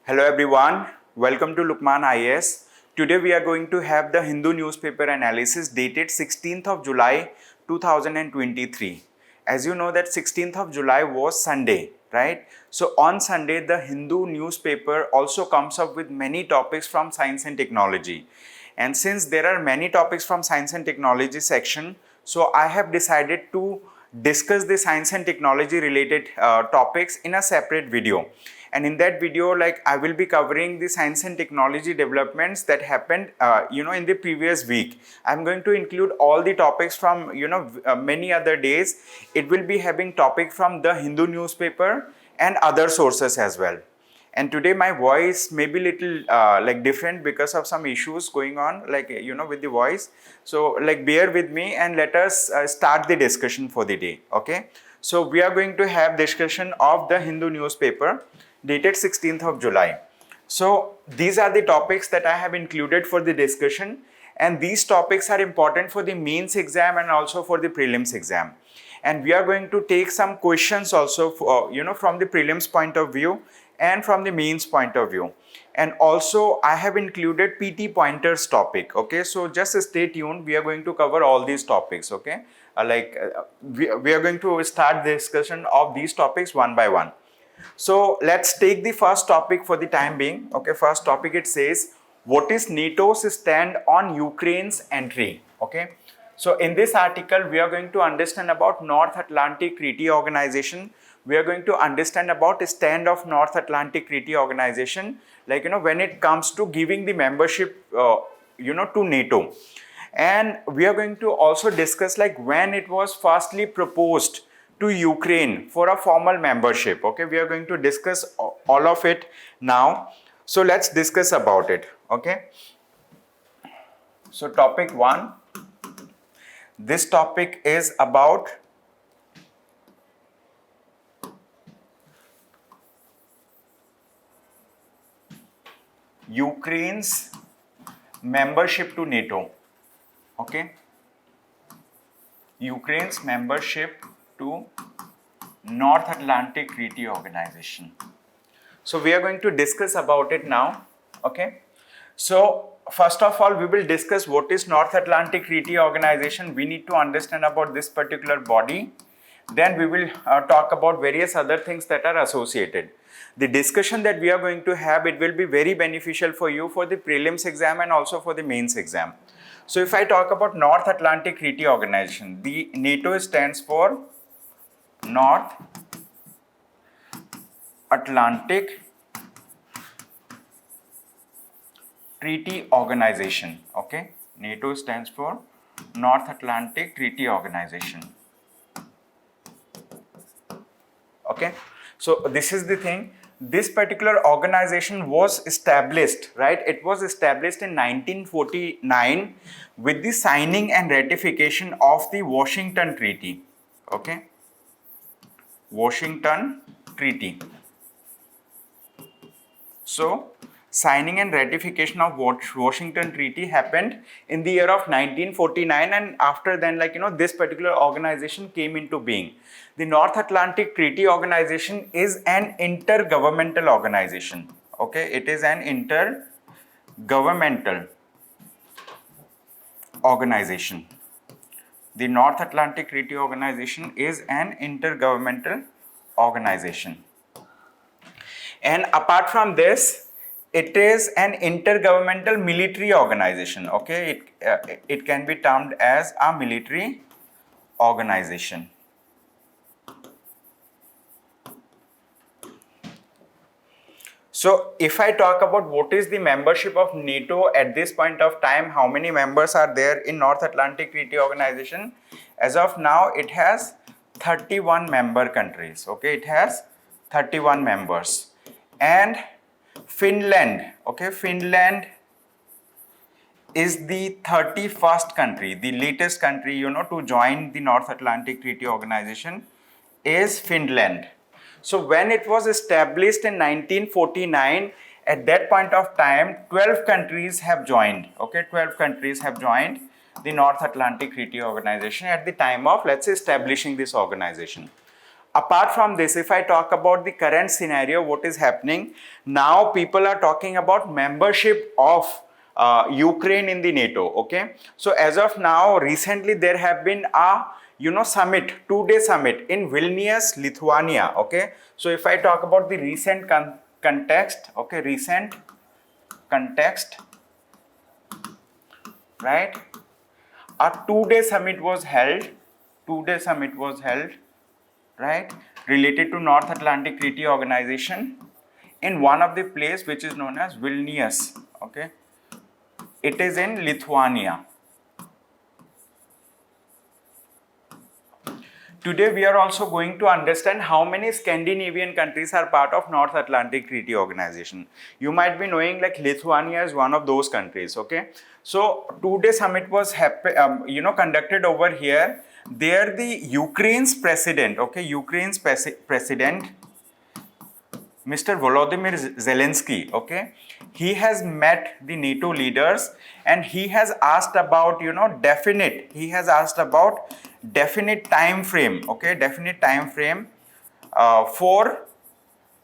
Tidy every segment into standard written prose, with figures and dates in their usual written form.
Hello everyone, welcome to Lukmaan IAS. Today we are going to have the Hindu newspaper analysis dated 16th of July 2023. As you know that 16th of July was Sunday, right? So on Sunday the Hindu newspaper also comes up with many topics from science and technology. And since there are many topics from science and technology section, so I have decided to discuss the science and technology related topics in a separate video. And in that video, I will be covering the science and technology developments that happened in the previous week. I'm going to include all the topics from many other days. It will be having topic from the Hindu newspaper and other sources as well. And today my voice may be little different because of some issues going on with the voice. So bear with me and let us start the discussion for the day. Okay. So we are going to have discussion of the Hindu newspaper dated 16th of July. So these are the topics that I have included for the discussion, and these topics are important for the mains exam and also for the prelims exam. And we are going to take some questions also for, from the prelims point of view and from the mains point of view. And also I have included PT pointers topic. Okay, so just stay tuned. We are going to cover all these topics. Okay, we are going to start the discussion of these topics one by one. So let's take the first topic for the time being. Okay, first topic, it says, what is NATO's stand on Ukraine's entry? Okay, so in this article we are going to understand about North Atlantic Treaty Organization. We are going to understand about the stand of North Atlantic Treaty Organization, when it comes to giving the membership to NATO. And we are going to also discuss when it was firstly proposed to Ukraine for a formal membership. Okay, we are going to discuss all of it now. So let's discuss about it. Okay, so topic 1, this topic is about Ukraine's membership to NATO. Okay, Ukraine's membership to North Atlantic Treaty Organization. So we are going to discuss about it now. Okay, so first of all we will discuss what is North Atlantic Treaty Organization. We need to understand about this particular body. Then we will talk about various other things that are associated. The discussion that we are going to have, it will be very beneficial for you for the prelims exam and also for the mains exam. So if I talk about North Atlantic Treaty Organization, the NATO stands for North Atlantic Treaty Organization. Okay, NATO stands for North Atlantic Treaty Organization. Okay, so this is the thing. This particular organization was established, right? It was established in 1949 with the signing and ratification of the Washington Treaty. Okay, Washington Treaty. So signing and ratification of Washington Treaty happened in the year of 1949, and after then this particular organization came into being. The North Atlantic Treaty Organization is an intergovernmental organization. Okay, it is an intergovernmental organization. The North Atlantic Treaty Organization is an intergovernmental organization. And apart from this, it is an intergovernmental military organization. Okay, it can be termed as a military organization. So if I talk about what is the membership of NATO at this point of time, how many members are there in North Atlantic Treaty Organization? As of now, it has 31 member countries. Okay, it has 31 members. And Finland, okay, Finland is the 31st country, the latest country, to join the North Atlantic Treaty Organization is Finland. So when it was established in 1949, at that point of time, 12 countries have joined. Okay, 12 countries have joined the North Atlantic Treaty Organization at the time of, let's say, establishing this organization. Apart from this, if I talk about the current scenario, what is happening now, people are talking about membership of Ukraine in the NATO. Okay, so as of now, recently there have been a summit, 2-day summit in Vilnius, Lithuania. Okay, so if I talk about the recent context, okay, recent context, right, a 2-day summit was held, 2-day summit was held, right, related to North Atlantic Treaty Organization in one of the place which is known as Vilnius. Okay, it is in Lithuania. Today we are also going to understand how many Scandinavian countries are part of North Atlantic Treaty Organization. You might be knowing like Lithuania is one of those countries. Okay, so 2-day summit was conducted over here. There the Ukraine's president, okay, Ukraine's president, Mr. Volodymyr Zelensky, okay, he has met the NATO leaders and he has asked about, definite time frame, okay, definite time frame for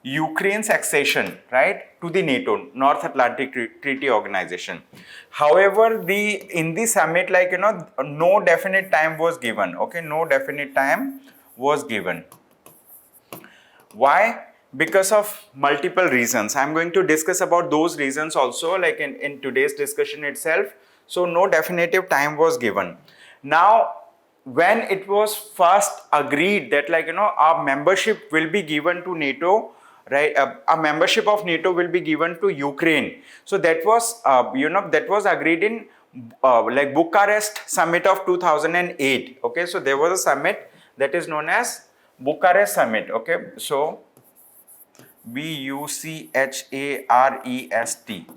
Ukraine's accession, right, to the NATO, North Atlantic Treaty Organization. However, in the summit, no definite time was given, okay, no definite time was given. Why? Because of multiple reasons. I'm going to discuss about those reasons also, like in today's discussion itself. So no definitive time was given. Now, when it was first agreed that our membership will be given to NATO, right, a membership of NATO will be given to Ukraine. So that was that was agreed in Bucharest summit of 2008. Okay, so there was a summit that is known as Bucharest summit. Okay, so Bucharest.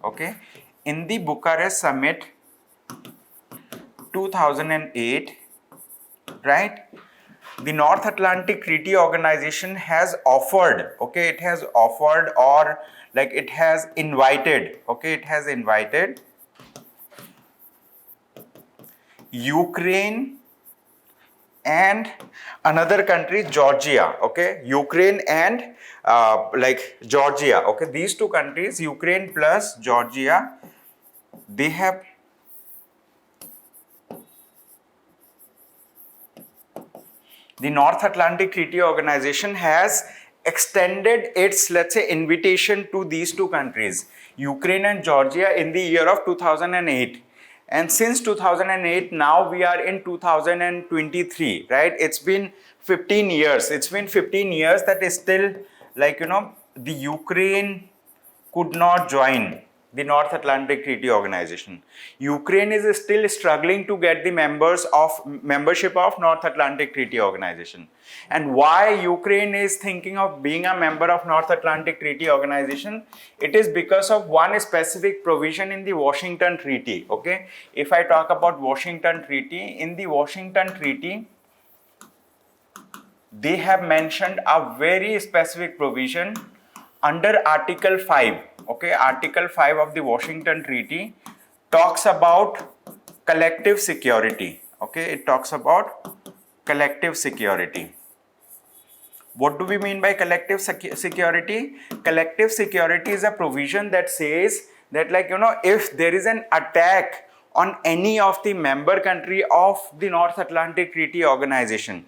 Okay, in the Bucharest summit 2008, right, the North Atlantic Treaty Organization has offered, okay, it has offered, or like it has invited, okay, it has invited Ukraine and another country, Georgia. Okay, Ukraine and Georgia. Okay, these two countries, Ukraine plus Georgia, they have the North Atlantic Treaty Organization has extended its, let's say, invitation to these two countries, Ukraine and Georgia, in the year of 2008. And since 2008, now we are in 2023, right? It's been 15 years. It's been 15 years that is still the Ukraine could not join the North Atlantic Treaty Organization. Ukraine is still struggling to get the membership of North Atlantic Treaty Organization. And why Ukraine is thinking of being a member of North Atlantic Treaty Organization? It is because of one specific provision in the Washington Treaty. Okay, if I talk about Washington Treaty, in the Washington Treaty, they have mentioned a very specific provision under Article 5. Okay, Article 5 of the Washington Treaty talks about collective security. Okay, it talks about collective security. What do we mean by collective security? Collective security is a provision that says that if there is an attack on any of the member country of the North Atlantic Treaty Organization,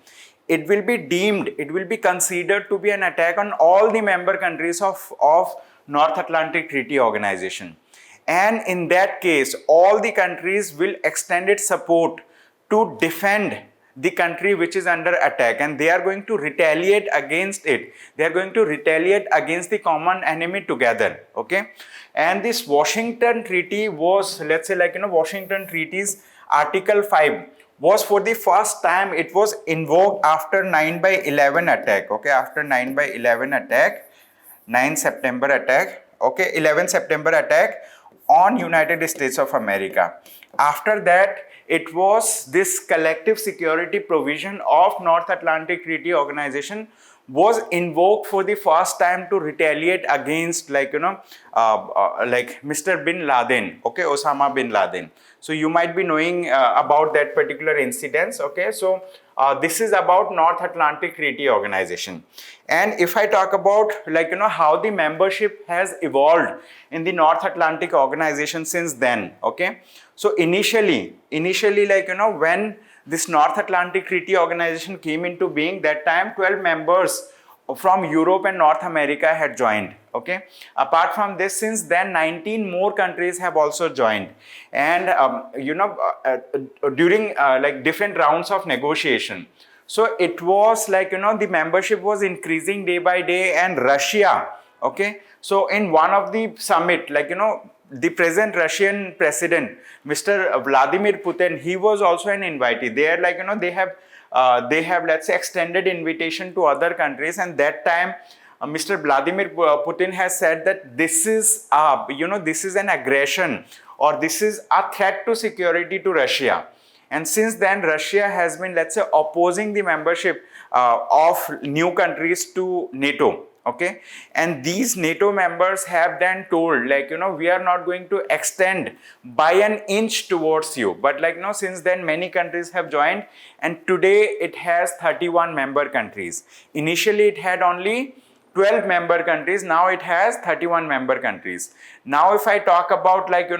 it will be deemed, it will be considered to be an attack on all the member countries of North Atlantic Treaty Organization. And in that case, all the countries will extend its support to defend the country which is under attack, and they are going to retaliate against it. They are going to retaliate against the common enemy together. Okay, and this Washington Treaty was, let's say, Washington Treaty's Article 5 was for the first time, it was invoked after 9/11 attack. Okay, after 9/11 attack, 9 September attack, okay, 11 September attack on United States of America. After that, it was this collective security provision of North Atlantic Treaty Organization was invoked for the first time to retaliate against, like, like Mr. Bin Laden, okay, Osama bin Laden. So you might be knowing about that particular incident, okay. So this is about North Atlantic Treaty Organization. And if I talk about, like, how the membership has evolved in the North Atlantic Organization since then, okay. So initially, like, when this North Atlantic Treaty Organization came into being, that time 12 members from Europe and North America had joined, okay. Apart from this, since then 19 more countries have also joined. And during like different rounds of negotiation, so it was like, the membership was increasing day by day. And Russia, okay, so in one of the summit, like, the present Russian president, Mr. Vladimir Putin, he was also an invitee. They are like, they have, let's say, extended invitation to other countries. And that time, Mr. Vladimir Putin has said that this is, this is an aggression, or this is a threat to security to Russia. And since then, Russia has been, let's say, opposing the membership of new countries to NATO. Okay, and these NATO members have then told, like, we are not going to extend by an inch towards you. But, like, since then many countries have joined, and today it has 31 member countries. Initially it had only 12 member countries, now it has 31 member countries. Now if I talk about, like,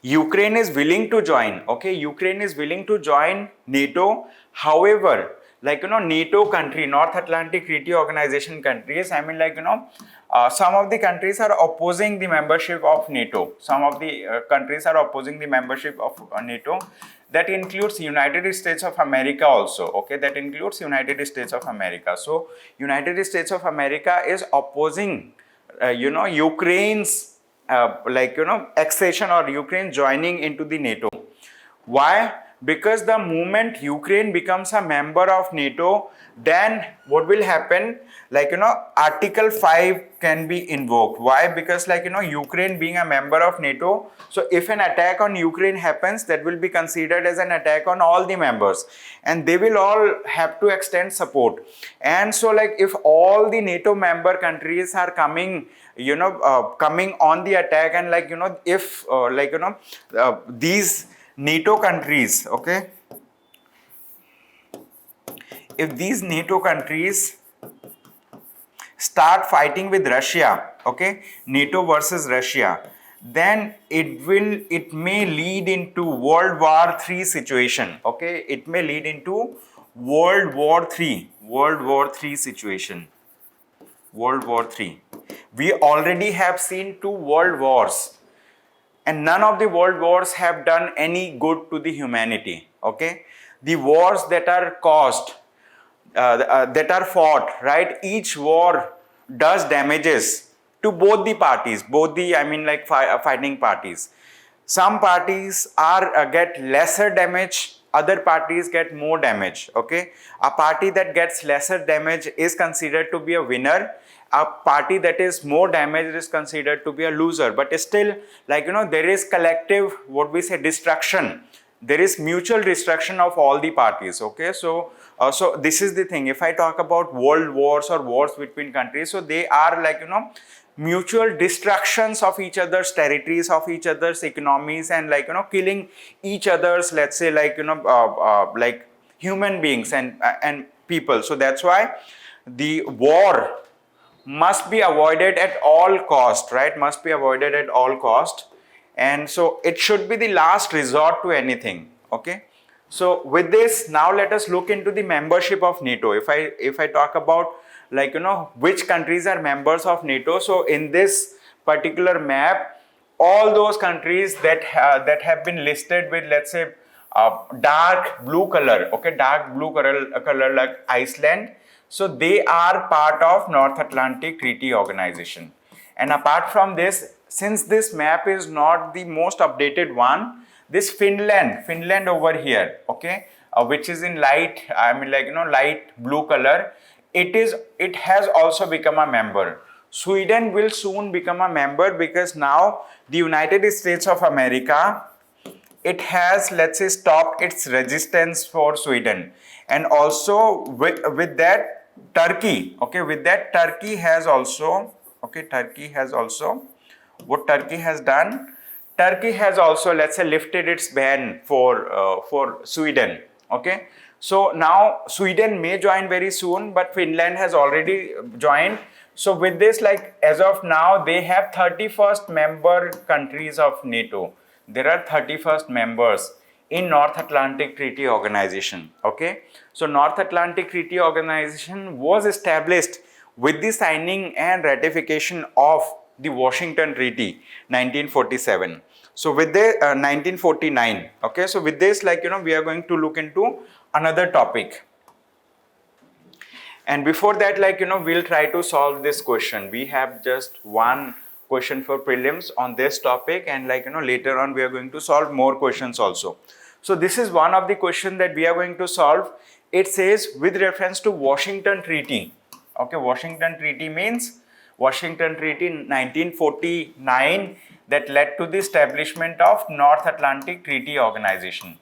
Ukraine is willing to join, okay, Ukraine is willing to join NATO. However, like, NATO country, North Atlantic Treaty Organization countries, I mean, like, some of the countries are opposing the membership of NATO. Some of the countries are opposing the membership of NATO. That includes United States of America also, okay, that includes United States of America. So United States of America is opposing, Ukraine's, like, accession, or Ukraine joining into the NATO. Why? Because the moment Ukraine becomes a member of NATO, then what will happen? Like, Article 5 can be invoked. Why? Because, like, Ukraine being a member of NATO, so if an attack on Ukraine happens, that will be considered as an attack on all the members, and they will all have to extend support. And so, like, if all the NATO member countries are coming, coming on the attack, and, like, if these NATO countries, okay, if these NATO countries start fighting with Russia, okay, NATO versus Russia, then it may lead into World War III situation, okay, it may lead into World War III situation. World War III. We already have seen 2 world wars, and none of the world wars have done any good to the humanity, okay. The wars that are caused, that are fought, right, each war does damages to both the parties, fighting parties. Some parties are get lesser damage, other parties get more damage, okay. A party that gets lesser damage is considered to be a winner. A party that is more damaged is considered to be a loser. But still, like, there is collective, what we say, destruction. There is mutual destruction of all the parties, okay. So so this is the thing. If I talk about world wars or wars between countries, so they are, like, mutual destructions of each other's territories, of each other's economies, and, like, killing each other's, let's say, like, like human beings and people. So that's why the war must be avoided at all cost, right? Must be avoided at all cost. And so it should be the last resort to anything, okay. So with this, now let us look into the membership of NATO. If I talk about, like, which countries are members of NATO, so in this particular map, all those countries that have been listed with, let's say, dark blue color, okay, dark blue color like Iceland, so they are part of North Atlantic Treaty Organization. And apart from this, since this map is not the most updated one, this Finland over here, okay, which is in light, light blue color, it has also become a member. Sweden will soon become a member, because now the United States of America, it has, let's say, stopped its resistance for Sweden. And also with that, Turkey, okay, with that Turkey has also, okay, Turkey has also, what Turkey has done, Turkey has also, let's say, lifted its ban for Sweden, okay. So now Sweden may join very soon, but Finland has already joined. So with this, like as of now, they have 31st member countries of NATO. There are 31st members in North Atlantic Treaty Organization, okay. So North Atlantic Treaty Organization was established with the signing and ratification of the Washington Treaty 1947. So with the 1949, okay. So with this, like we are going to look into another topic. And before that, like we'll try to solve this question. We have just one question for prelims on this topic, and like later on we are going to solve more questions also. So this is one of the question that we are going to solve. It says with reference to Washington Treaty. Okay, Washington Treaty means Washington Treaty 1949 that led to the establishment of North Atlantic Treaty Organization.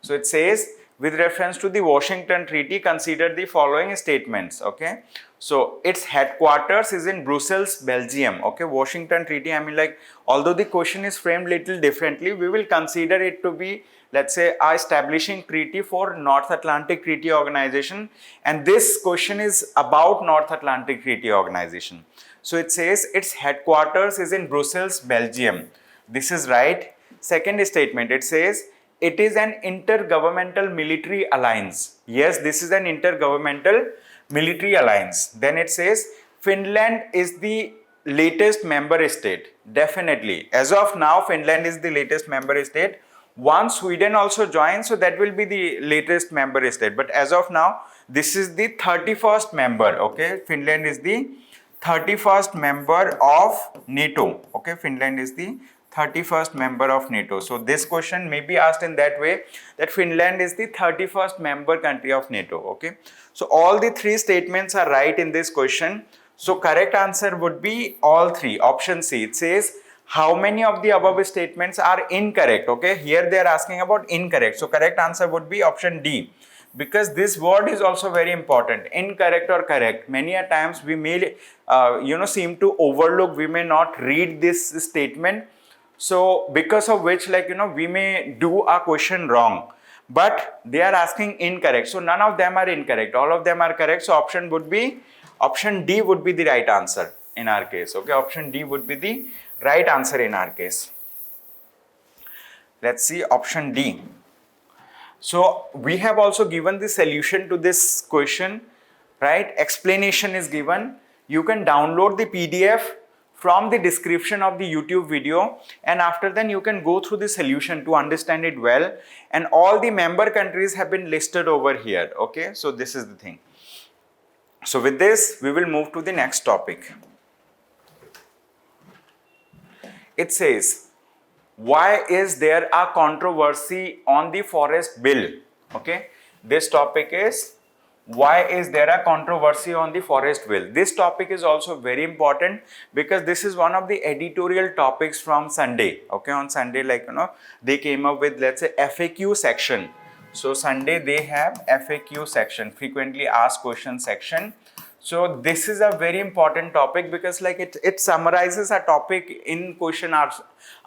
So it says, with reference to the Washington Treaty, consider the following statements, okay. So its headquarters is in Brussels, Belgium, okay. Washington Treaty, I mean, like, although the question is framed little differently, we will consider it to be, let's say, a establishing treaty for North Atlantic Treaty Organization, and this question is about North Atlantic Treaty Organization. So it says its headquarters is in Brussels, Belgium. This is right. Second statement, it says it is an intergovernmental military alliance. Yes, this is an intergovernmental military alliance. Then it says Finland is the latest member state. Definitely. As of now, Finland is the latest member state. Once Sweden also joins, so that will be the latest member state. But as of now, this is the 31st member. Okay, Finland is the 31st member of NATO. Okay, Finland is the 31st member of NATO. So this question may be asked in that way, that Finland is the 31st member country of NATO. Okay, so all the three statements are right in this question. So correct answer would be all three. Option C. It says how many of the above statements are incorrect. Okay, here they are asking about incorrect. So correct answer would be option D, because this word is also very important. Incorrect or correct, many a times we may seem to overlook, we may not read this statement. So because of which, like we may do a question wrong, but they are asking incorrect. So none of them are incorrect, all of them are correct. So option D would be the right answer in our case. Okay, option D would be the right answer in our case. Let's see option D. So we have also given the solution to this question, right? Explanation is given. You can download the PDF from the description of the YouTube video, and after then you can go through the solution to understand it well, and all the member countries have been listed over here. Okay, so this is the thing. So with this we will move to the next topic. It says, why is there a controversy on the forest bill? Okay, this topic is why is there a controversy on the forest bill. This topic is also very important because this is one of the editorial topics from Sunday. Okay, on Sunday, like they came up with, let's say, FAQ section. So Sunday they have FAQ section, frequently asked questions section. So this is a very important topic because like it summarizes a topic in question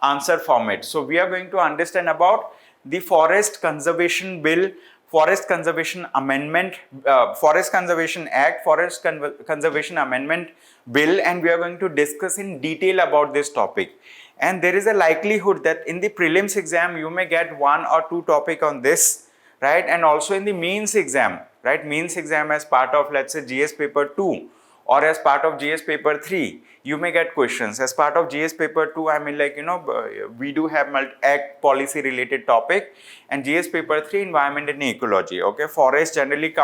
answer format. So we are going to understand about the Forest Conservation Bill, Forest Conservation Amendment, Forest Conservation Act, Forest Conservation Amendment Bill, and we are going to discuss in detail about this topic. And there is a likelihood that in the prelims exam you may get one or two topic on this, right? And also in the mains exam, right? Mains exam as part of, let's say, GS paper 2 or as part of GS paper 3, you may get questions. As part of GS paper 2, I mean, like we do have act policy related topic, and GS paper 3, environment and ecology. Okay, forest generally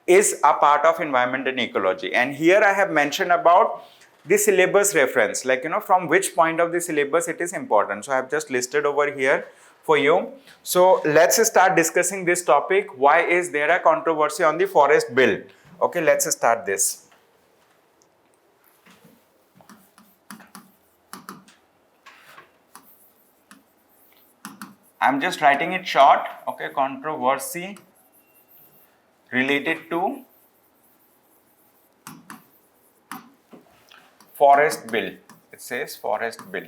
is a part of environment and ecology, and here I have mentioned about the syllabus reference, like from which point of the syllabus it is important. So I have just listed over here for you. So let's start discussing this topic. Why is there a controversy on the forest bill? Okay, let's start this. I'm just writing it short. Okay, controversy related to forest bill. It says forest bill.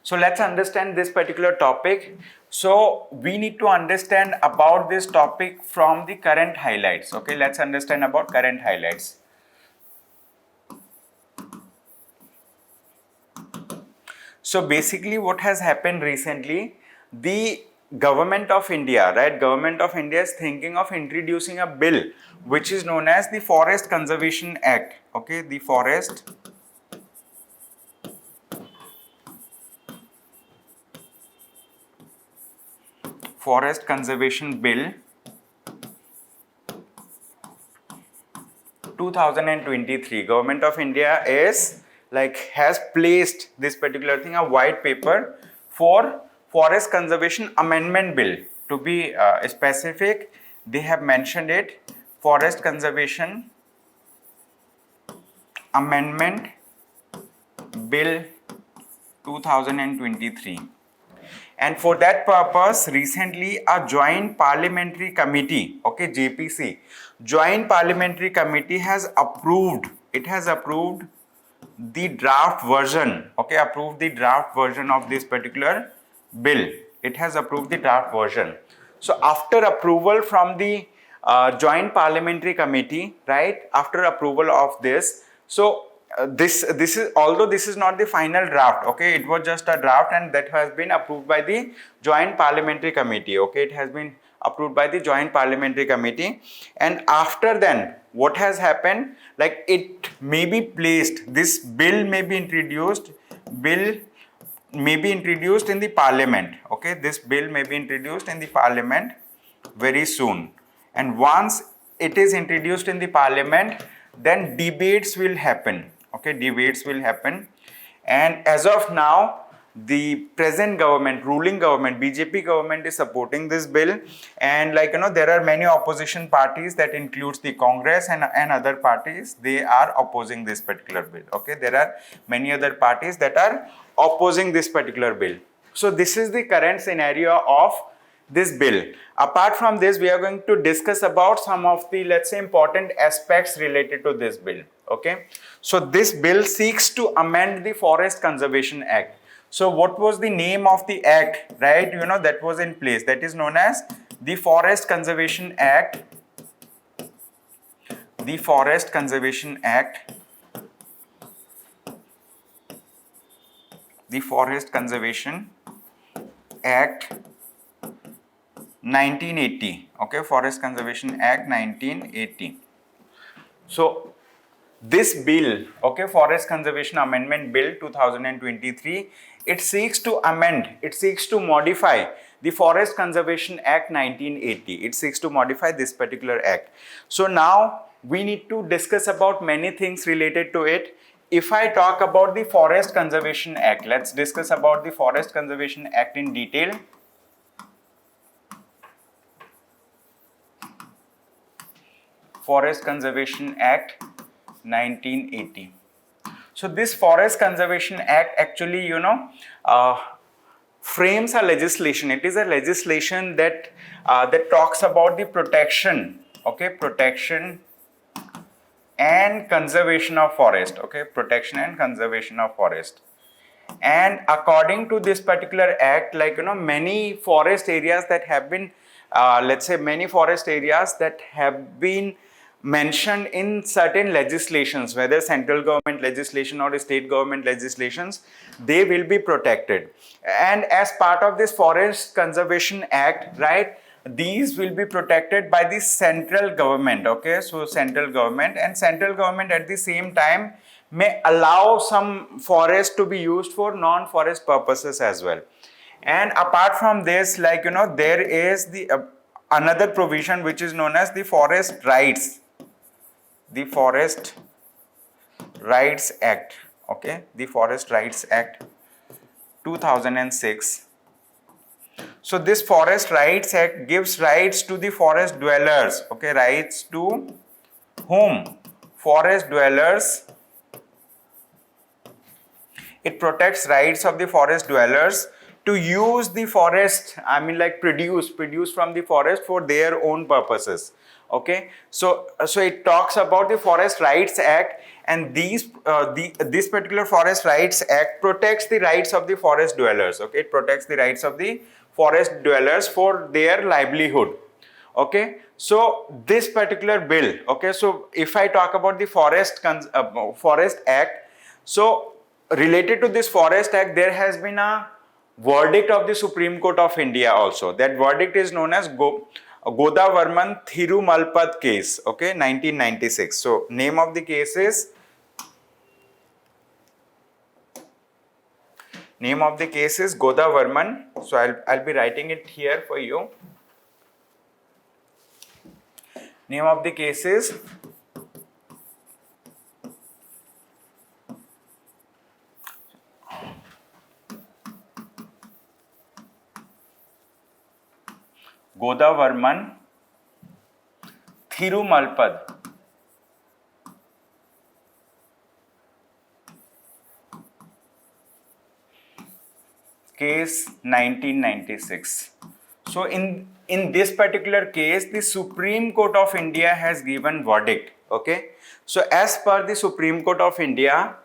So let's understand this particular topic. So we need to understand about this topic from the current highlights. Okay, let's understand about current highlights. So basically what has happened recently, the government of India, right? Government of India is thinking of introducing a bill which is known as the Forest Conservation Act. Okay, the Forest Conservation Bill 2023. Government of India is has placed this particular thing, a white paper for Forest Conservation Amendment Bill. To be specific, they have mentioned it, Forest Conservation Amendment Bill 2023. And for that purpose, recently a joint parliamentary committee, okay, JPC, joint parliamentary committee has approved, it has approved the draft version, okay, approved the draft version of this particular bill. It has approved the draft version. So after approval from the joint parliamentary committee, right, after approval of this, so this is, although this is not the final draft, okay, it was just a draft and that has been approved by the joint parliamentary committee. Okay, it has been approved by the joint parliamentary committee, and after then what has happened, it may be placed, this bill may be introduced, in the parliament. Okay, this bill may be introduced in the parliament very soon, and once it is introduced in the parliament, then debates will happen. Okay, debates will happen, and as of now the present government, ruling government, BJP government, is supporting this bill, and there are many opposition parties, that includes the Congress and other parties, they are opposing this particular bill. Okay, there are many other parties that are opposing this particular bill. So this is the current scenario of this bill. Apart from this, we are going to discuss about some of the, let's say, important aspects related to this bill. Okay, so this bill seeks to amend the Forest Conservation Act. So what was the name of the act, right, that was in place? That is known as the Forest Conservation Act. The Forest Conservation Act. The Forest Conservation Act 1980. Okay, Forest Conservation Act 1980. So this bill, okay, Forest Conservation Amendment Bill 2023, it seeks to amend, it seeks to modify the Forest Conservation Act 1980. It seeks to modify this particular act. So now we need to discuss about many things related to it. If I talk about the Forest Conservation Act, let's discuss about the Forest Conservation Act in detail. Forest Conservation Act 1980. So this Forest Conservation Act actually, frames a legislation. It is a legislation that that talks about the protection, okay, protection and conservation of forest. Okay, protection and conservation of forest. And according to this particular act, many forest areas that have been, many forest areas that have been mentioned in certain legislations, whether central government legislation or state government legislations, they will be protected. And as part of this Forest Conservation Act, right, these will be protected by the central government. Okay, so central government at the same time may allow some forest to be used for non-forest purposes as well. And apart from this, there is the another provision which is known as the forest rights. The Forest Rights Act. Okay, the Forest Rights Act 2006. So this Forest Rights Act gives rights to the forest dwellers. Okay, rights to whom? Forest dwellers. It protects rights of the forest dwellers to use the forest, produce from the forest for their own purposes. Okay, so it talks about the Forest Rights Act, and this particular Forest Rights Act protects the rights of the forest dwellers. Okay, it protects the rights of the forest dwellers for their livelihood. Okay, so this particular bill, okay, so if I talk about the Forest Act, so related to this Forest Act, there has been a verdict of the Supreme Court of India also. That verdict is known as Godavarman Thirumalpad case, okay, 1996. So name of the case is Godavarman. So I'll be writing it here for you. Name of the case is Godavarman Thirumalpad case 1996. So in this particular case, the Supreme Court of India has given verdict. Okay, so as per the Supreme Court of India,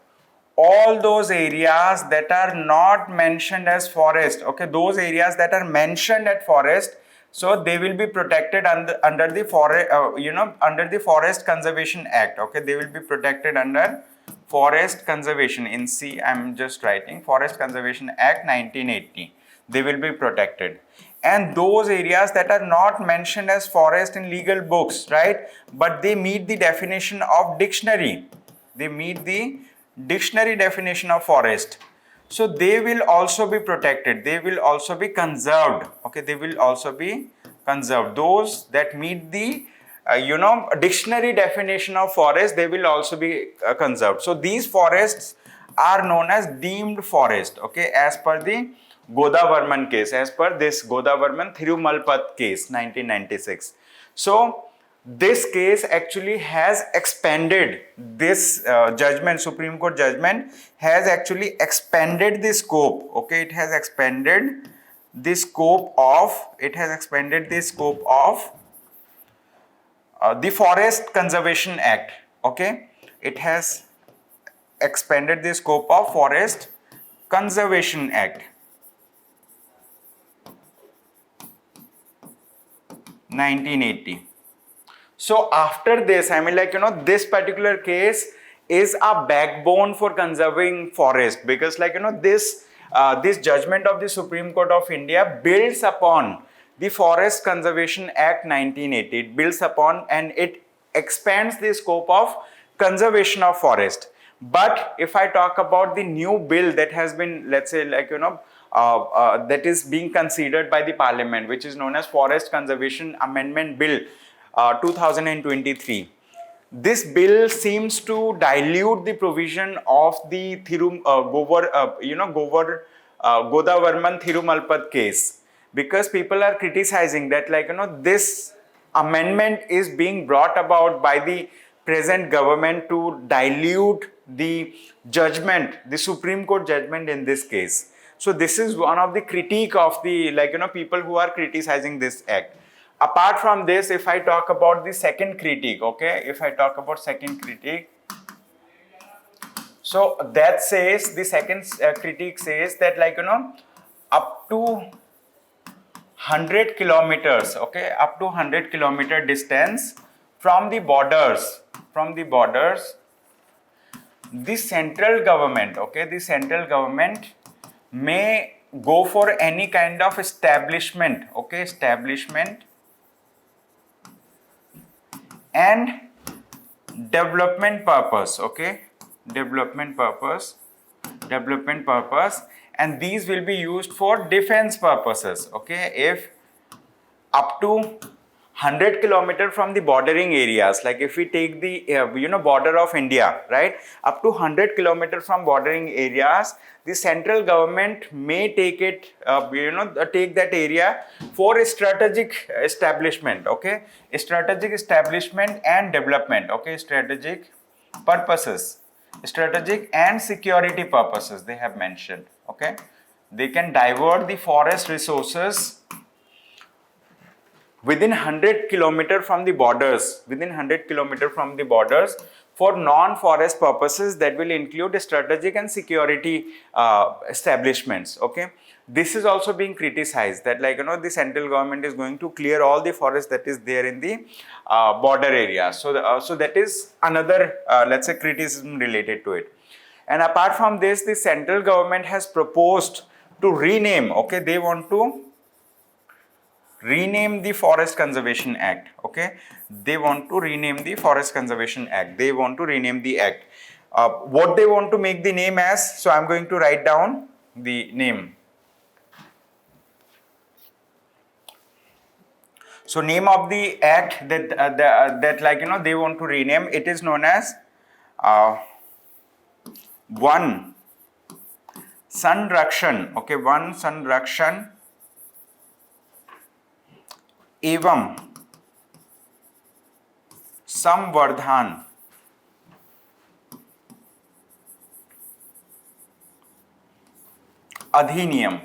all those areas that are not mentioned as forest, okay, those areas that are mentioned at forest, so they will be protected under the forest, under the Forest Conservation Act. Okay, they will be protected under Forest Conservation. In C, I'm just writing Forest Conservation Act 1980. They will be protected. And those areas that are not mentioned as forest in legal books, right, but they meet the definition of dictionary. They meet the dictionary definition of forest. So they will also be protected. They will also be conserved. Okay, they will also be conserved. Those that meet the dictionary definition of forest, they will also be conserved. So these forests are known as deemed forest. Okay, as per the Godavarman case, as per this Godavarman Thirumalpad case 1996. So this case actually has expanded this judgment, Supreme Court judgment has actually expanded the scope. Okay, it has expanded the scope of the Forest Conservation Act. Okay, it has expanded the scope of Forest Conservation Act 1980. So after this, I mean, this particular case is a backbone for conserving forest, because this judgment of the Supreme Court of India builds upon the Forest Conservation Act 1980. It builds upon and it expands the scope of conservation of forest. But if I talk about the new bill that has been, let's say, that is being considered by the Parliament, which is known as Forest Conservation Amendment Bill 2023. This bill seems to dilute the provision of the Godavarman Thirumalpad case, because people are criticizing that this amendment is being brought about by the present government to dilute the judgment, the Supreme Court judgment in this case. So this is one of the critique of the people who are criticizing this act. Apart from this, if I talk about the second critique, okay, if I talk about second critique, so that says, the second critique says that up to 100 kilometers, okay, up to 100 kilometer distance from the borders, the central government, okay, the central government may go for any kind of establishment, okay, establishment and development purpose, okay, development purpose, and these will be used for defense purposes. Okay, if up to 100 kilometer from the bordering areas, like if we take the border of India, right, up to 100 kilometer from bordering areas, the central government may take it take that area for a strategic establishment, okay, strategic establishment and development, okay, strategic purposes, strategic and security purposes they have mentioned. Okay, they can divert the forest resources within 100 kilometer from the borders, for non-forest purposes that will include strategic and security establishments. Okay, this is also being criticized that the central government is going to clear all the forest that is there in the border area. So that is another let's say criticism related to it. And apart from this, the central government has proposed to rename, okay, they want to rename the Forest Conservation Act. Okay, they want to rename the Forest Conservation Act. They want to rename the act. What they want to make the name as? So I'm going to write down the name. So name of the act that they want to rename, it is known as One Sanrakshan. Okay, One Sanrakshan एवं संवर्धन अधिनियम.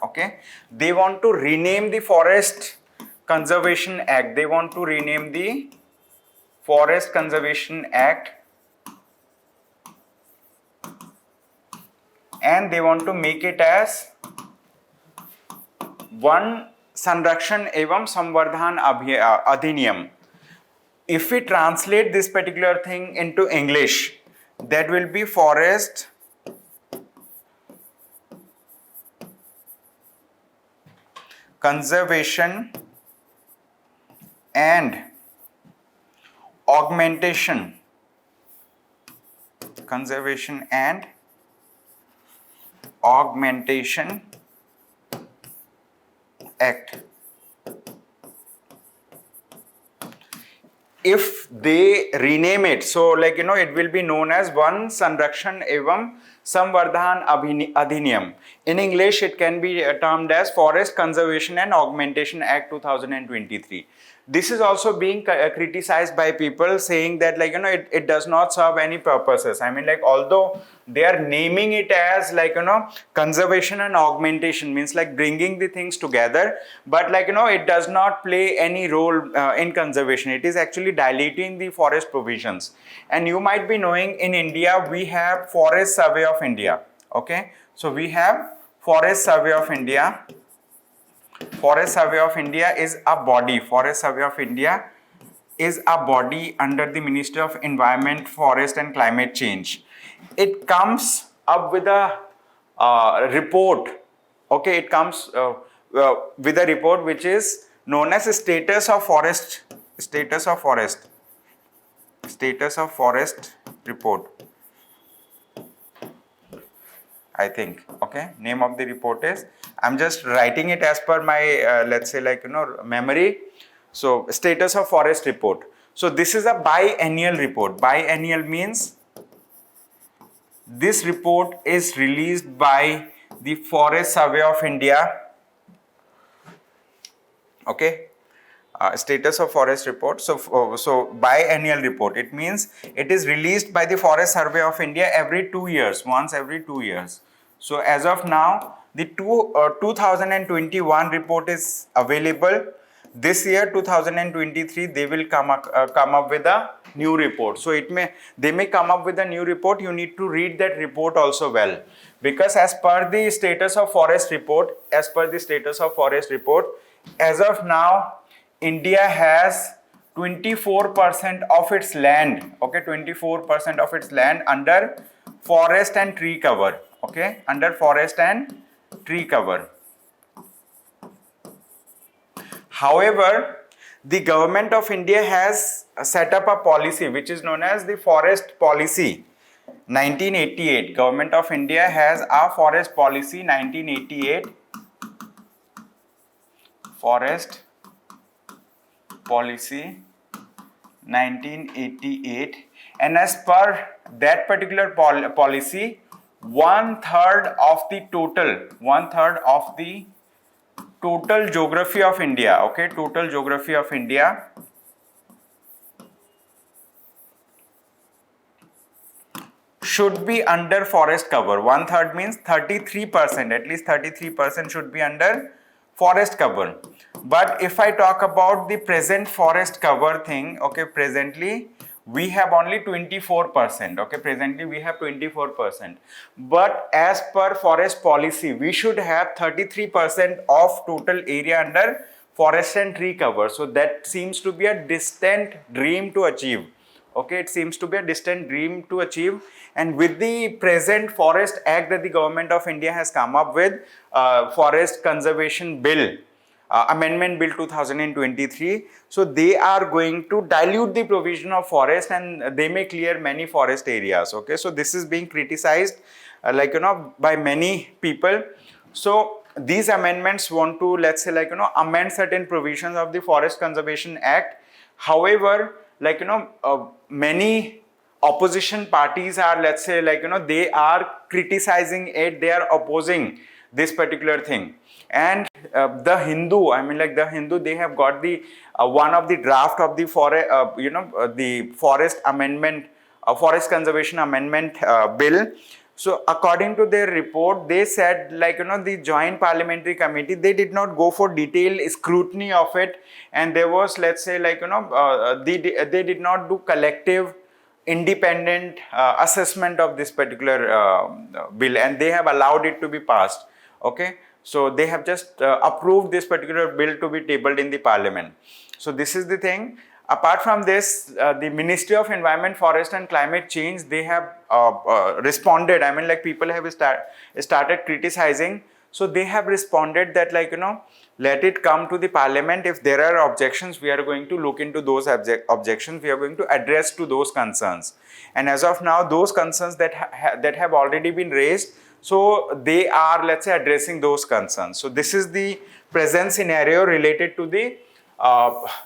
Okay, they want to rename the Forest Conservation Act. They want to rename the Forest Conservation Act, and they want to make it as One Sanrakshan Evam Samvardhan Adhiniyam. If we translate this particular thing into English, that will be Forest Conservation and Augmentation. Conservation and Augmentation Act. If they rename it, so it will be known as One Sanrakshan Evam Samvardhan Adhiniyam. In English, it can be termed as Forest Conservation and Augmentation Act 2023. This is also being criticized by people, saying that it does not serve any purposes. I mean, although they are naming it as conservation and augmentation, means bringing the things together, but it does not play any role in conservation. It is actually diluting the forest provisions. And you might be knowing, in India we have Forest Survey of India. Okay, so we have Forest Survey of India. Forest Survey of India is a body. Forest Survey of India is a body under the Ministry of Environment, Forest and Climate Change. It comes up with a report. Okay, it comes with a report which is known as Status of Forest. Status of Forest. Status of Forest report, I think. Okay, name of the report is, I'm just writing it as per my let's say memory. So Status of Forest report. So this is a biennial report. Biennial means this report is released by the Forest Survey of India. Okay, Status of Forest report. So biennial report, it means it is released by the Forest Survey of India every 2 years, once every 2 years. So as of now, the 2021 report is available. This year 2023 they will come up with a new report. So they may come up with a new report. You need to read that report also well, because as per the Status of Forest report, as of now, India has 24% of its land, okay, 24% of its land under forest and tree cover, okay, under forest and tree cover. However, the government of India has set up a policy which is known as the Forest Policy 1988. Government of India has a Forest Policy 1988. Forest Policy 1988, and as per that particular policy, one third of the total geography of India, okay, total geography of India should be under forest cover. 1/3 means 33%, at least 33% should be under forest cover. But if I talk about the present forest cover thing, okay, presently we have only 24%, okay, presently we have 24%. But as per forest policy, we should have 33% of total area under forest and tree cover. So that seems to be a distant dream to achieve. Okay, it seems to be a distant dream to achieve, and with the present Forest Act that the government of India has come up with, Forest Conservation Bill, Amendment Bill 2023, so they are going to dilute the provision of forest and they may clear many forest areas. Okay, so this is being criticized by many people. So these amendments want to, let's say, amend certain provisions of the Forest Conservation Act. However, many opposition parties are, let's say, they are criticizing it, they are opposing this particular thing. And the Hindu, they have got the one of the draft of the the forest amendment, Forest Conservation Amendment Bill. So according to their report, they said, the Joint Parliamentary Committee, they did not go for detailed scrutiny of it, and there was, let's say, they did not do collective independent assessment of this particular bill, and they have allowed it to be passed. Okay, so they have just approved this particular bill to be tabled in the parliament. So this is the thing. Apart from this, the Ministry of Environment, Forest and Climate Change, they have responded. People have started criticizing. So they have responded that, let it come to the parliament. If there are objections, we are going to look into those objections. We are going to address to those concerns. And as of now, those concerns that have already been raised, so they are, let's say, addressing those concerns. So this is the present scenario related to the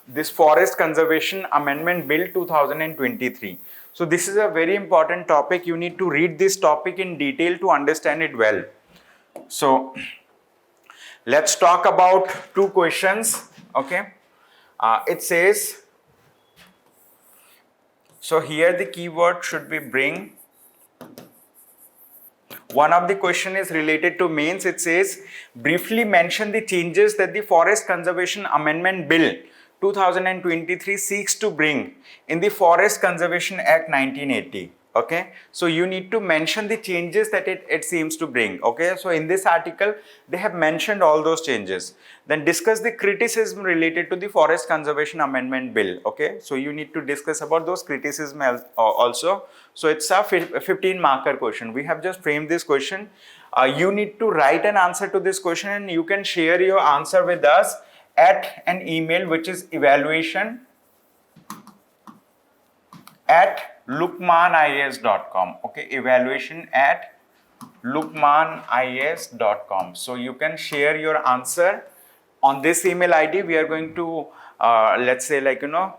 this Forest Conservation Amendment Bill 2023. So this is a very important topic. You need to read this topic in detail to understand it well. So let's talk about two questions. Okay, it says, so here the keyword should be bring. One of the question is related to mains. It says, briefly mention the changes that the Forest Conservation Amendment Bill 2023 seeks to bring in the Forest Conservation Act 1980. Okay, so you need to mention the changes that it seems to bring. Okay, so in this article, they have mentioned all those changes. Then discuss the criticism related to the Forest Conservation Amendment Bill. Okay, so you need to discuss about those criticisms also. So it's a 15 marker question. We have just framed this question. You need to write an answer to this question, and you can share your answer with us at an email which is evaluation@lukmaanias.com. Okay, evaluation@lukmaanias.com. So you can share your answer on this email ID. We are going to let's say,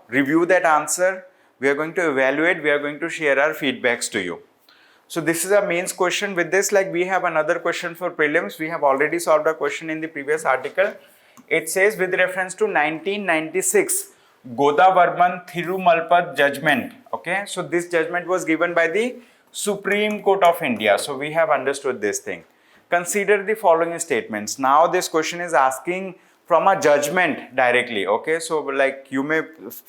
review that answer. We are going to evaluate. We are going to share our feedbacks to you. So this is a mains question. With this, we have another question for prelims. We have already solved a question in the previous article. It says, with reference to 1996 Godavarman Thirumalpad judgment. Okay, so this judgment was given by the Supreme Court of India. So we have understood this thing. Consider the following statements. Now this question is asking from a judgment directly. Okay, so you may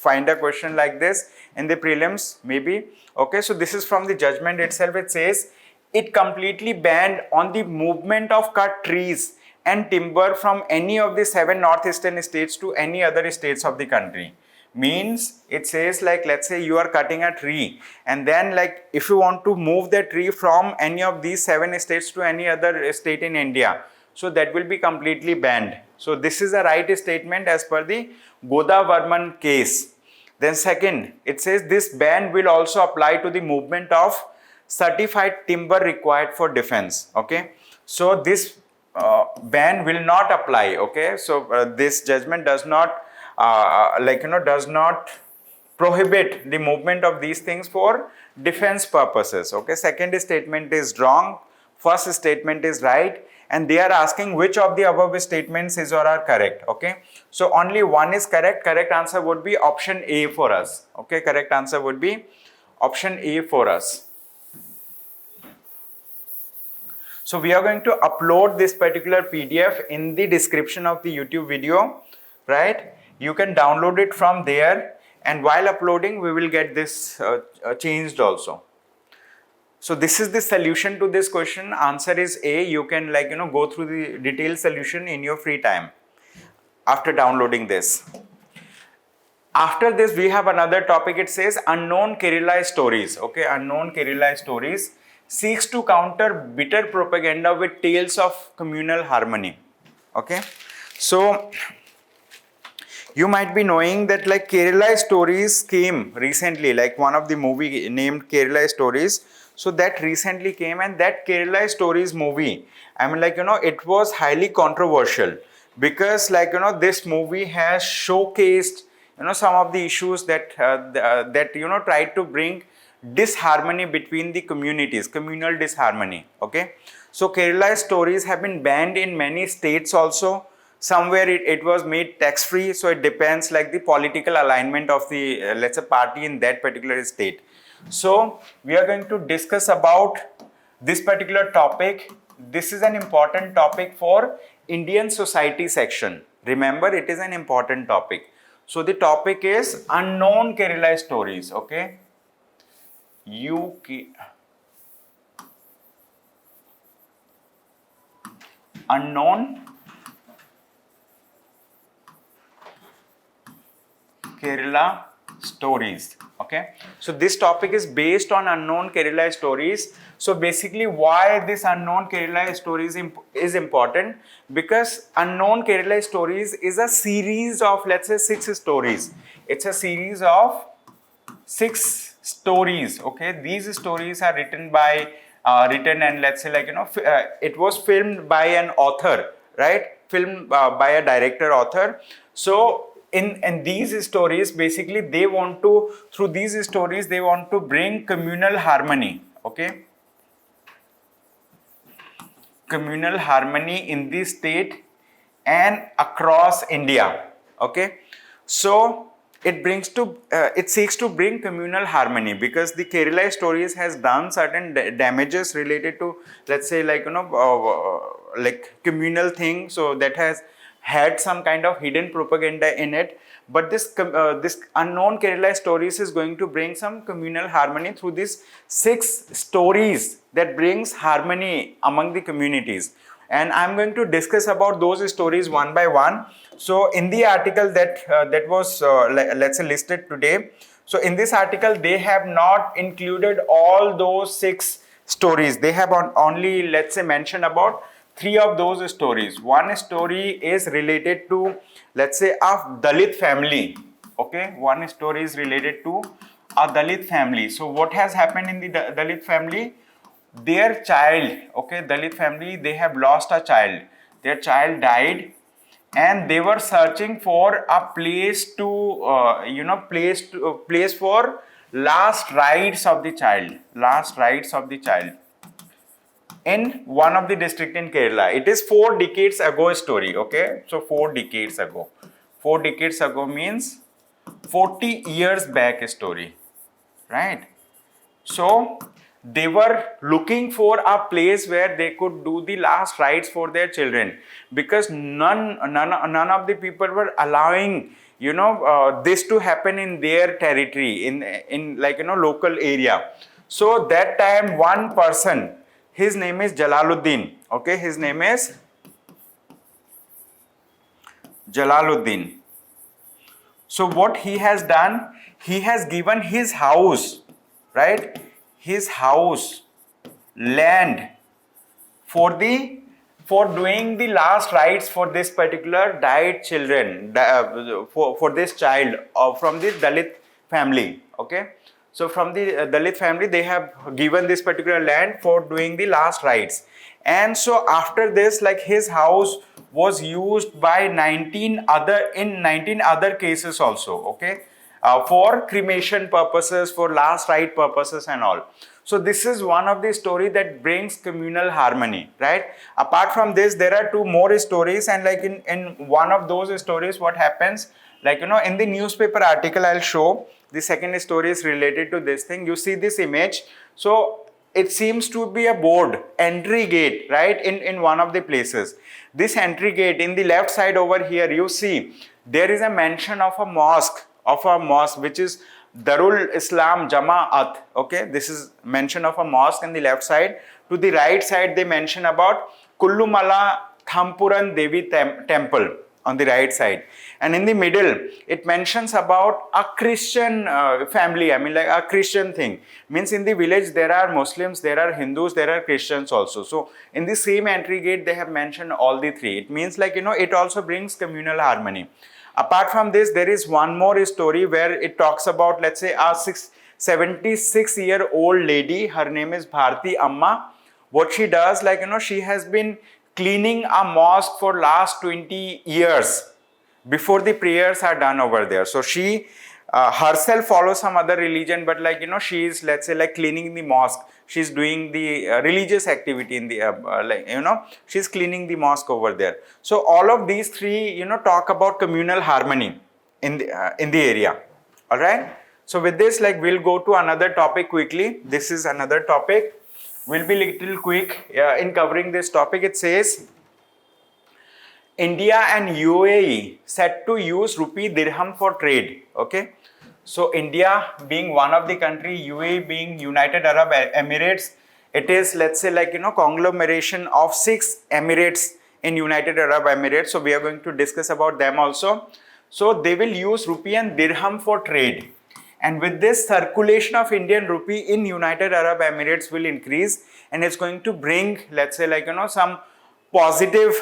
find a question like this in the prelims maybe. Okay, so this is from the judgment itself. It says, it completely banned on the movement of cut trees and timber from any of the 7 northeastern states to any other states of the country. Means it says, let's say you are cutting a tree, and then if you want to move the tree from any of these 7 states to any other state in India, so that will be completely banned. So this is a right statement as per the Godavarman case. Then second, it says this ban will also apply to the movement of certified timber required for defense. Okay, so this ban will not apply. Okay, so this judgment does not does not prohibit the movement of these things for defense purposes. Okay, second statement is wrong, first statement is right, and they are asking which of the above statements is or are correct. Okay, so only one is correct. Correct answer would be option A for us. Okay, correct answer would be option A for us. So we are going to upload this particular PDF in the description of the YouTube video, right? You can download it from there, and while uploading we will get this changed also. So this is the solution to this question. Answer is A. You can go through the detailed solution in your free time after downloading this. After this we have another topic. It says unknown Kerala stories. Okay, unknown Kerala stories seeks to counter bitter propaganda with tales of communal harmony. Okay, so you might be knowing that Kerala stories came recently, like one of the movie named Kerala Stories. So that recently came, and that Kerala Stories movie, I mean it was highly controversial because this movie has showcased some of the issues that tried to bring disharmony between the communities, communal disharmony. Okay, so Kerala Stories have been banned in many states also. Somewhere it was made tax free, so it depends the political alignment of the let's say party in that particular state. So we are going to discuss about this particular topic. This is an important topic for Indian society section. Remember, it is an important topic. So the topic is unknown Kerala stories. Okay, unknown Kerala stories. Okay, so this topic is based on unknown Kerala stories. So basically, why this unknown Kerala stories is important? Because unknown Kerala stories is a series of, let's say, 6 stories. It's a series of 6 stories. Okay, these stories are written and let's say it was filmed by an author, right? Filmed by a director author. So in these stories, basically through these stories they want to bring communal harmony. Okay, communal harmony in the state and across India. Okay, so it seeks to bring communal harmony because the Kerala Stories has done certain damages related to, let's say, communal thing. So that has had some kind of hidden propaganda in it. But this unknown Kerala Stories is going to bring some communal harmony through these 6 stories that brings harmony among the communities. And I'm going to discuss about those stories one by one. So in the article that was let's say listed today, so in this article they have not included all those 6 stories. They have only, let's say, mentioned about 3 of those stories. One story is related to, let's say, a Dalit family. Okay, one story is related to a Dalit family. So what has happened in the Dalit family? Their child, okay, Dalit family, they have lost a child. Their child died, and they were searching for a place to place for last rites of the child. Last rites of the child in one of the district in Kerala. It is 4 decades ago story. Okay, so 4 decades ago. 4 decades ago means 40 years back story, right? So they were looking for a place where they could do the last rites for their children, because none of the people were allowing this to happen in their territory, in local area. So that time one person, his name is Jalaluddin. Okay, his name is Jalaluddin. So what he has done, he has given his house, right? His house, land for doing the last rites for this particular died children, for this child from the Dalit family. Okay, so from the Dalit family they have given this particular land for doing the last rites. And so after this, his house was used by 19 other cases also. Okay, for cremation purposes, for last rite purposes and all. So this is one of the story that brings communal harmony, right? Apart from this, there are 2 more stories, and in one of those stories, what happens, in the newspaper article I'll show, the second story is related to this thing. You see this image. So it seems to be a board, entry gate, right, in one of the places. This entry gate, in the left side over here, you see there is a mention of a mosque, which is Darul Islam Jama'at. Okay, this is mention of a mosque in the left side. To the right side, they mention about Kullumala Thampuran Devi temple on the right side, and in the middle it mentions about a Christian family. I mean, like a Christian thing, means in the village there are Muslims, there are Hindus, there are Christians also. So in the same entry gate they have mentioned all the three. It means, like, it also brings communal harmony. Apart from this, there is one more story where it talks about, let's say, a 76-year-old lady. Her name is Bharti Amma. What she does, like, she has been cleaning a mosque for last 20 years before the prayers are done over there. So she herself follows some other religion, but, like, she is, let's say, like, cleaning the mosque. She's doing the religious activity in the she's cleaning the mosque over there. So all of these three, talk about communal harmony in the area. All right. So with this, like, we'll go to another topic quickly. This is another topic. We'll be little quick in covering this topic. It says India and UAE set to use rupee dirham for trade. Okay. So India being one of the country, UAE being United Arab Emirates, it is, let's say, like, conglomeration of 6 emirates in United Arab Emirates. So we are going to discuss about them also. So they will use rupee and dirham for trade. And with this, circulation of Indian rupee in United Arab Emirates will increase, and it's going to bring, let's say, like, some positive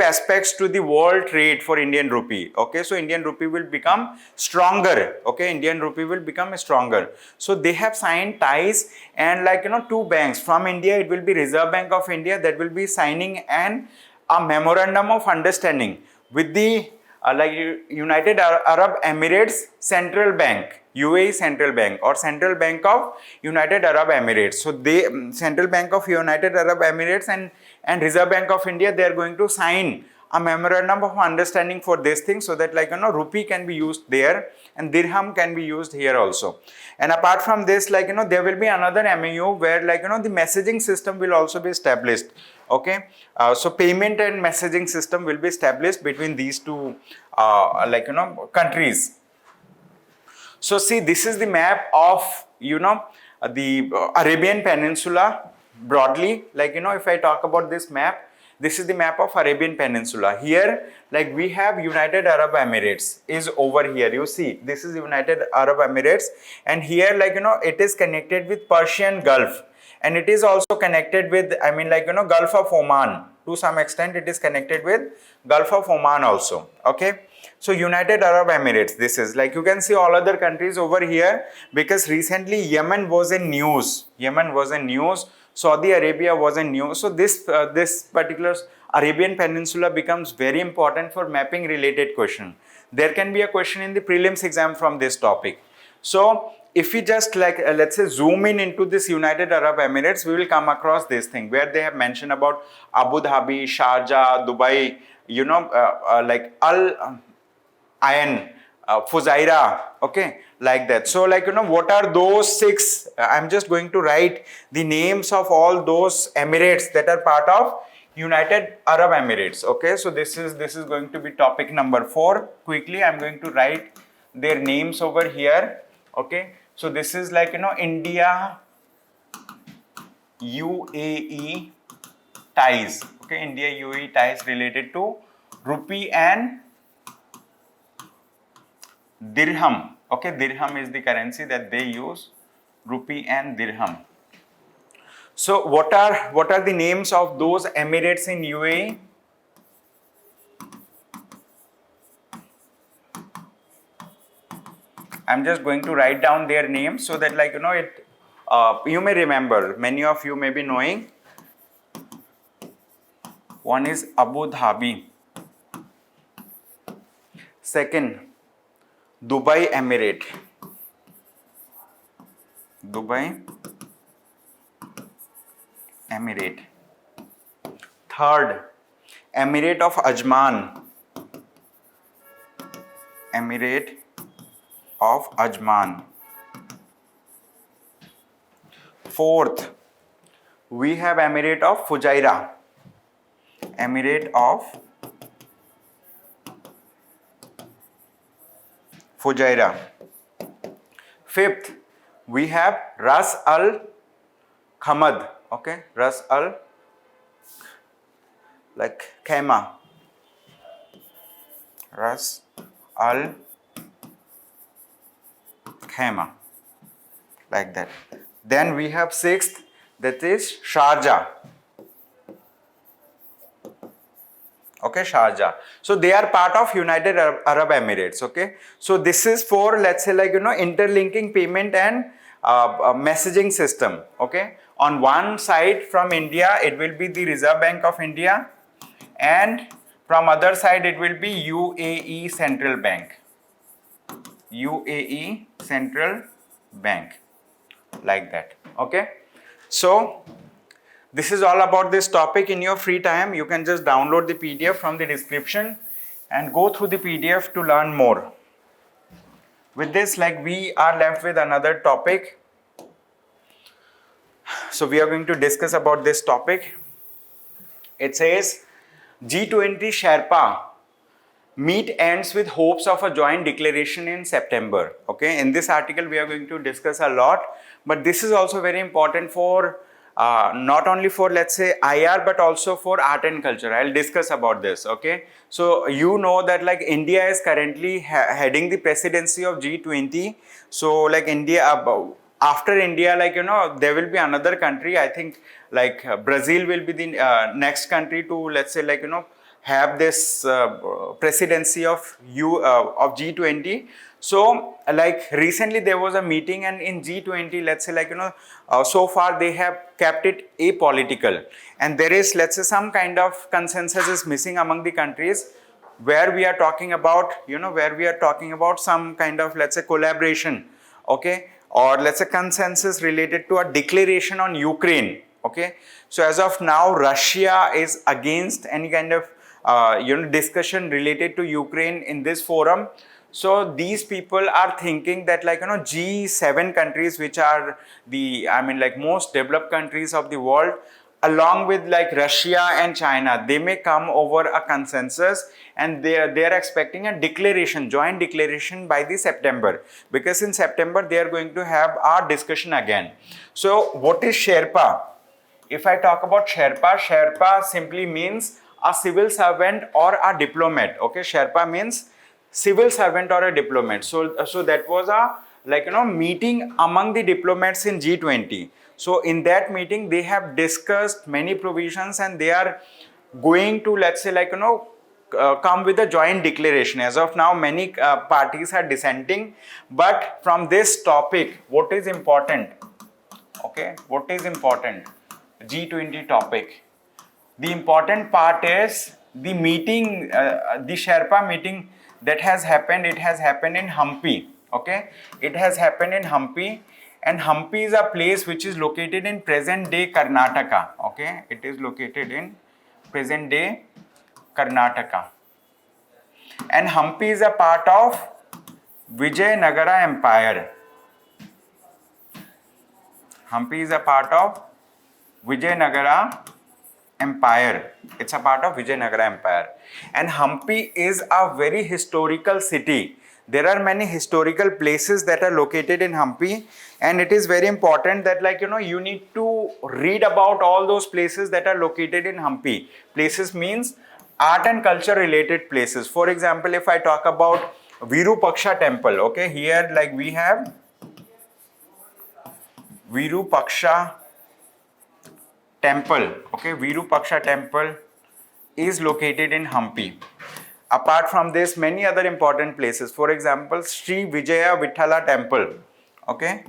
aspects to the world trade for Indian rupee. Okay, so Indian rupee will become stronger. Okay, Indian rupee will become stronger. So they have signed ties, and, like, 2 banks from India, it will be Reserve Bank of India that will be signing a memorandum of understanding with the United Arab Emirates Central Bank, UAE Central Bank, or Central Bank of United Arab Emirates. So they, Central Bank of United Arab Emirates and Reserve Bank of India, they are going to sign a memorandum of understanding for this thing, so that, like, rupee can be used there and dirham can be used here also. And apart from this, like, there will be another MOU where, like, the messaging system will also be established. Okay, so payment and messaging system will be established between these two countries. So see, this is the map of the Arabian Peninsula broadly. Like, if I talk about this map, this is the map of Arabian Peninsula. Here, like, we have United Arab Emirates is over here. You see, this is United Arab Emirates, and here, like, it is connected with Persian Gulf. And it is also connected with, I mean, like, Gulf of Oman. To some extent, it is connected with Gulf of Oman also. Okay. So United Arab Emirates, this is, like, you can see all other countries over here, because recently Yemen was in news. Saudi Arabia was in news. So this particular Arabian Peninsula becomes very important for mapping related question. There can be a question in the prelims exam from this topic. So if we just, like, let's say, zoom in into this United Arab Emirates, we will come across this thing where they have mentioned about Abu Dhabi, Sharjah, Dubai, like Al Ain, Fujairah, okay, like that. So, like, what are those 6? I'm just going to write the names of all those emirates that are part of United Arab Emirates. Okay, so this is going to be topic number 4. Quickly, I'm going to write their names over here. Okay, so this is, like, India UAE ties. Okay, India UAE ties related to rupee and dirham. Okay, dirham is the currency that they use, rupee and dirham. So what are the names of those emirates in UAE? I'm just going to write down their names so that, like, you may remember. Many of you may be knowing. One is Abu Dhabi. Second, Dubai Emirate. Dubai Emirate. Third, Emirate of Ajman. Emirate of Ajman. Fourth, we have Emirate of Fujairah. Emirate of Fujairah. Fifth, we have Ras Al Khamad. Okay, Ras Al like Khema. Ras Al Khema. Like that. Then we have sixth, that is Sharjah. Okay, Sharjah. So they are part of United Arab Emirates. Okay, so this is for, let's say, like, you know, interlinking payment and messaging system. Okay, on one side from India it will be the Reserve Bank of India, and from other side it will be UAE Central Bank. UAE Central Bank, like that. Okay, so this is all about this topic. In your free time, you can just download the PDF from the description and go through the PDF to learn more. With this, like, we are left with another topic. So we are going to discuss about this topic. It says G20 Sherpa meet ends with hopes of a joint declaration in September. Okay, in this article we are going to discuss a lot, but this is also very important for not only for, let's say, IR, but also for art and culture. I'll discuss about this. Okay, so you know that, like, India is currently heading the presidency of G20. So, like, India, after India, like, you know, there will be another country. I think, like, Brazil will be the next country to, let's say, like, you know, have this presidency of G20. So, like, recently there was a meeting, and in G20, let's say, like, you know, so far they have kept it apolitical, and there is, let's say, some kind of consensus is missing among the countries where we are talking about, you know, where we are talking about some kind of, let's say, collaboration. Okay, or let's say consensus related to a declaration on Ukraine. Okay, so as of now, Russia is against any kind of you know, discussion related to Ukraine in this forum. So these people are thinking that, like, you know, G7 countries, which are the, I mean, like, most developed countries of the world, along with, like, Russia and China, they may come over a consensus, and they are expecting a declaration, joint declaration by the September, because in September they are going to have our discussion again. So what is Sherpa? If I talk about Sherpa, Sherpa simply means a civil servant or a diplomat. Okay, Sherpa means civil servant or a diplomat. So that was a, like, you know, meeting among the diplomats in G20. So in that meeting they have discussed many provisions, and they are going to, let's say, like, you know, come with a joint declaration. As of now, many parties are dissenting, but from this topic, what is important? Okay, what is important? G20 topic. The important part is the meeting, the Sherpa meeting that has happened. It has happened in Hampi. Okay, it has happened in Hampi, and Hampi is a place which is located in present day Karnataka. Okay, it is located in present day Karnataka, and Hampi is a part of Vijayanagara Empire. Hampi is a part of Vijayanagara Empire. It's a part of Vijayanagara Empire, and Hampi is a very historical city. There are many historical places that are located in Hampi, and it is very important that, like, you know, you need to read about all those places that are located in Hampi. Places means art and culture related places. For example, if I talk about Virupaksha temple, okay, here, like, we have Virupaksha temple. Okay, Virupaksha temple is located in Hampi. Apart from this, many other important places. For example, Sri Vijaya Vithala temple. Okay,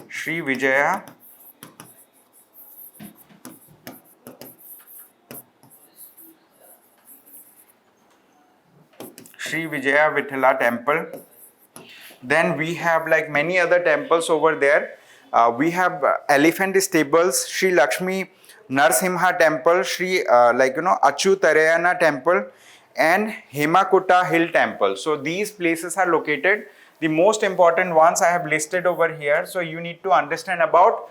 Sri Vijaya Vithala temple. Then we have, like, many other temples over there. We have elephant stables, Sri Lakshmi Narsimha temple, Sri like, you know, Achutarayana temple, and Hemakutta Hill temple. So these places are located The most important ones I have listed over here. So you need to understand about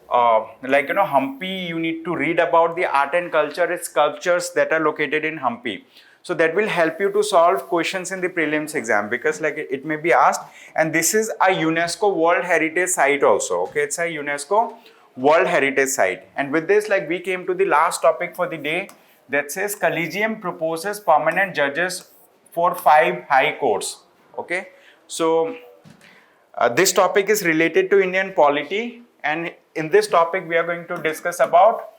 Hampi. You need to read about the art and culture sculptures that are located in Hampi. So that will help you to solve questions in the prelims exam, because like it may be asked. And this is a UNESCO World Heritage Site also. Okay, it's a UNESCO World Heritage Site. And with this, like, we came to the last topic for the day, that says Collegium proposes permanent judges for 5 high courts. Okay, so this topic is related to Indian polity, and in this topic we are going to discuss about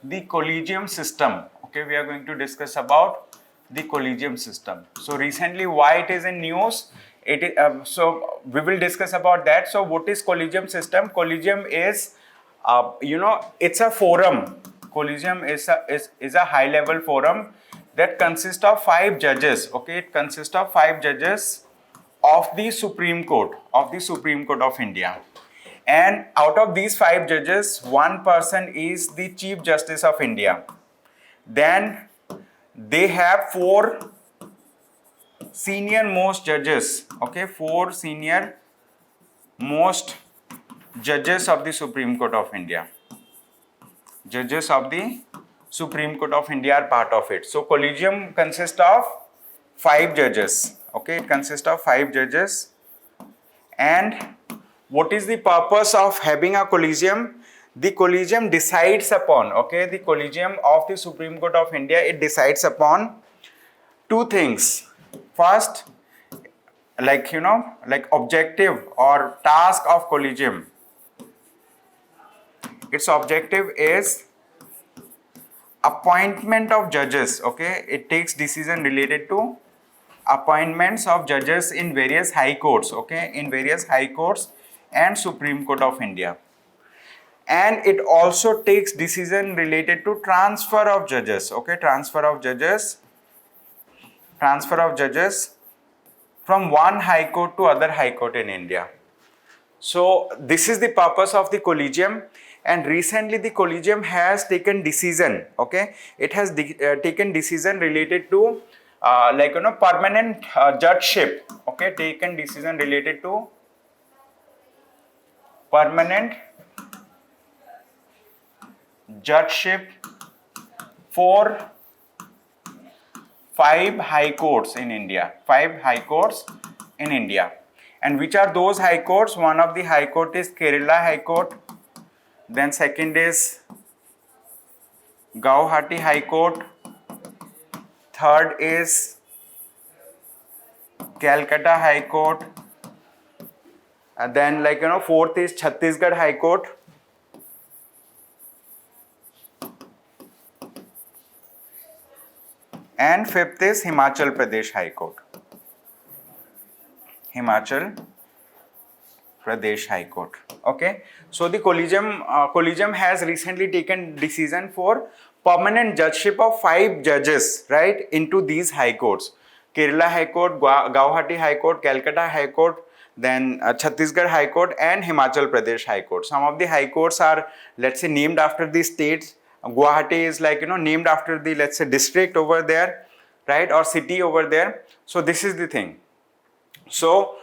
the Collegium system. Okay, we are going to discuss about the Collegium system. So recently, why it is in news? It is, so we will discuss about that. So what is Collegium system? Collegium is, it's a forum. Collegium is a high level forum that consists of 5 judges. Okay, it consists of 5 judges of the Supreme Court of India. And out of these 5 judges, one person is the Chief Justice of India. Then they have 4 senior most judges. Okay, 4 senior most judges of the Supreme Court of India. Judges of the Supreme Court of India are part of it. So Collegium consists of 5 judges. Okay, it consists of 5 judges. And what is the purpose of having a Collegium? The Collegium decides upon, okay, the Collegium of the Supreme Court of India, it decides upon 2 things. First, like objective or task of Collegium. Its objective is appointment of judges. Okay, it takes decision related to appointments of judges in various high courts. Okay, in various high courts and Supreme Court of India. And it also takes decision related to transfer of judges. Okay, transfer of judges from one high court to other high court in India. So this is the purpose of the Collegium. And recently the Collegium has taken decision. Okay, it has taken decision related to permanent judgeship. Okay, taken decision related to permanent judgeship for 5 high courts in India. 5 high courts in India. And which are those high courts? One of the high court is Kerala High Court. Then second is Guwahati High Court. Third is Calcutta High Court. And then fourth is Chhattisgarh High Court. And fifth is Himachal Pradesh High Court. Himachal Pradesh High Court. Okay. So the Collegium has recently taken decision for permanent judgeship of 5 judges, right, into these high courts. Kerala High Court, Guwahati High Court, Calcutta High Court, then Chhattisgarh High Court and Himachal Pradesh High Court. Some of the high courts are, let's say, named after the states. Guwahati is named after the, let's say, district over there, right, or city over there. So this is the thing. So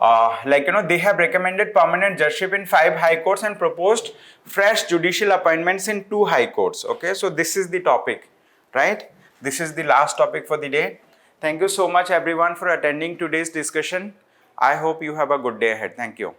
they have recommended permanent judgeship in 5 high courts and proposed fresh judicial appointments in 2 high courts. Okay, so this is the topic, right? This is the last topic for the day. Thank you so much everyone for attending today's discussion. I hope you have a good day ahead. Thank you.